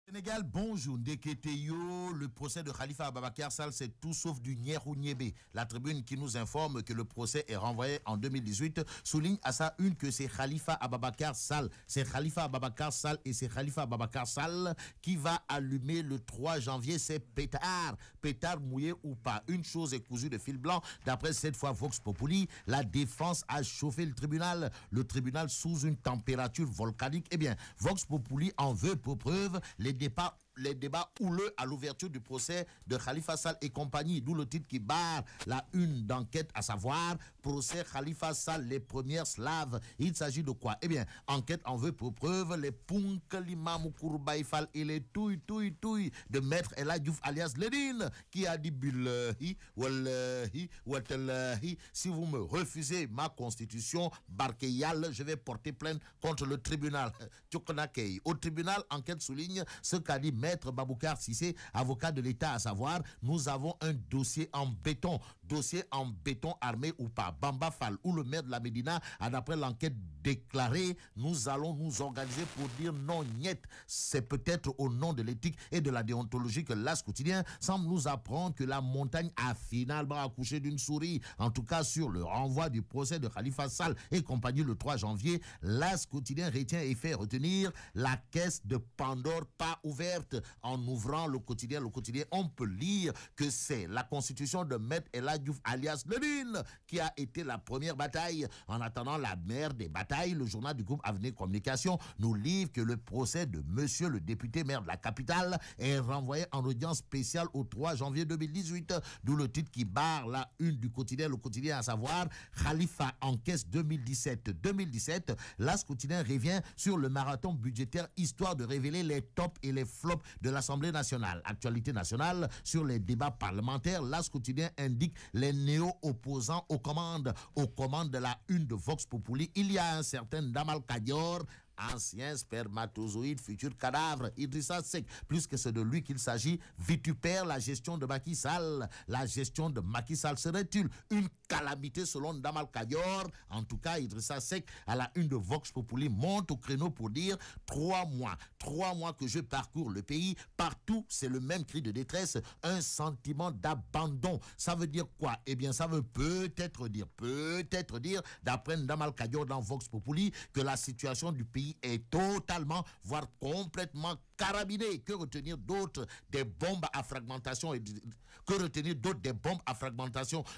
Sénégal, bonjour. Ndeketeyo, le procès de Khalifa Ababakar Sall, c'est tout sauf du Nyerou Nyébé. La tribune qui nous informe que le procès est renvoyé en 2018 souligne à sa une que c'est Khalifa Ababakar Sall. C'est Khalifa Ababakar Sall et c'est Khalifa Ababakar Sall qui va allumer le 3 janvier. C'est pétard. Pétard mouillé ou pas. Une chose est cousue de fil blanc. D'après cette fois Vox Populi, la défense a chauffé le tribunal. Le tribunal sous une température volcanique. Eh bien, Vox Populi en veut pour preuve les débats houleux à l'ouverture du procès de Khalifa Sall et compagnie, d'où le titre qui barre la une d'enquête, à savoir procès Khalifa Sall, les premières slaves. Il s'agit de quoi? Eh bien, enquête en veut pour preuve les Punkalima Moukourbaïfal et les touilles de maître Ella Diouf alias Lénine, qui a dit billahi, wallahi, watallahi, si vous me refusez ma constitution, barkeyal, je vais porter plainte contre le tribunal. Au tribunal, enquête souligne ce qu'a dit Maître Baboucar Cissé, avocat de l'État, à savoir, nous avons un dossier en béton armé ou pas. Bamba Fall, ou le maire de la Médina, a d'après l'enquête déclaré, nous allons nous organiser pour dire non, niet. C'est peut-être au nom de l'éthique et de la déontologie que l'As quotidien semble nous apprendre que la montagne a finalement accouché d'une souris. En tout cas, sur le renvoi du procès de Khalifa Sall et compagnie le 3 janvier, l'As quotidien retient et fait retenir la caisse de Pandore pas ouverte. En ouvrant le quotidien, on peut lire que c'est la constitution de Maître Ella Diouf alias Lénine qui a été la première bataille. En attendant la mère des batailles, le journal du groupe Avenir Communication nous livre que le procès de monsieur le député maire de la capitale est renvoyé en audience spéciale au 3 janvier 2018, d'où le titre qui barre la une du quotidien, le quotidien à savoir Khalifa encaisse 2017. L'As quotidien revient sur le marathon budgétaire histoire de révéler les tops et les flops de l'Assemblée nationale. Actualité nationale sur les débats parlementaires, l'As quotidien indique les néo-opposants aux commandes de la une de Vox Populi. Il y a un certain Damal Kadior, ancien spermatozoïde, futur cadavre, Idrissa Seck, plus que c'est de lui qu'il s'agit, vitupère la gestion de Macky Sall. La gestion de Macky Sall serait-il une calamité selon Damal Kadior? En tout cas, Idrissa Seck, à la une de Vox Populi, monte au créneau pour dire 3 mois que je parcours le pays, partout c'est le même cri de détresse, un sentiment d'abandon. Ça veut dire quoi? Eh bien, ça veut peut-être dire, d'après Damal Kadior dans Vox Populi, que la situation du pays est totalement, voire complètement carabinée. Que retenir d'autre des bombes à fragmentation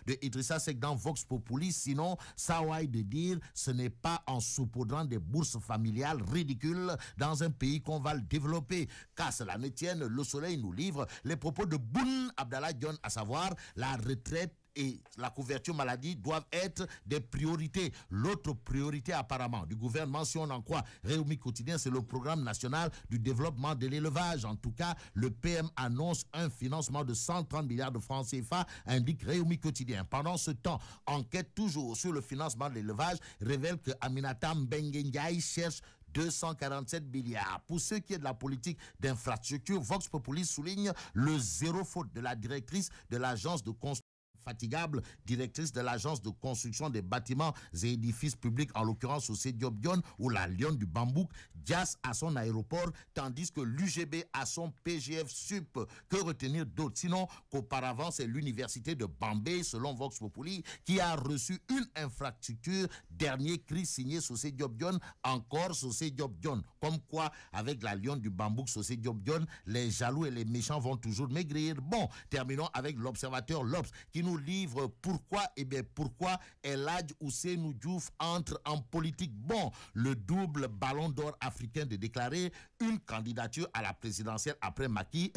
de Idrissa Seck dans Vox Populi? Sinon, ça va de dire, ce n'est pas en saupoudrant des bourses familiales ridicules dans un pays qu'on va le développer. Qu'à cela ne tienne, le Soleil nous livre les propos de Boun Abdallah Dionne, à savoir la retraite et la couverture maladie doivent être des priorités. L'autre priorité apparemment du gouvernement, si on en croit Réumi Quotidien, c'est le programme national du développement de l'élevage. En tout cas, le PM annonce un financement de 130 milliards de francs CFA, indique Réumi Quotidien. Pendant ce temps, enquête toujours sur le financement de l'élevage révèle que Aminata Mbengue Ndiaye cherche 247 milliards. Pour ce qui est de la politique d'infrastructure, Vox Populi souligne le zéro faute de la directrice de l'agence de construction fatigable, directrice de l'agence de construction des bâtiments et édifices publics, en l'occurrence au Diop Dione ou la Lyon du Bambouk, Dias à son aéroport, tandis que l'UGB a son PGF Sup. Que retenir d'autre? Sinon qu'auparavant, c'est l'université de Bambey, selon Vox Populi, qui a reçu une infrastructure. Dernier cri signé Sosé Diop Dione, encore Sosé Diop Dione. Comme quoi, avec la Lyon du Bambouk, Sosé Diop Dione, les jaloux et les méchants vont toujours maigrir. Bon, terminons avec l'Observateur L'Obs, qui nous livre pourquoi El Hadj Ousseynou Diouf entre en politique. Bon, le double ballon d'or africain de déclarer une candidature à la présidentielle après Macky,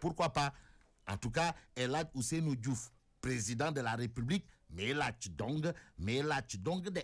pourquoi pas? En tout cas, El Hadj Ousseynou Diouf, président de la République, mais là tu donc de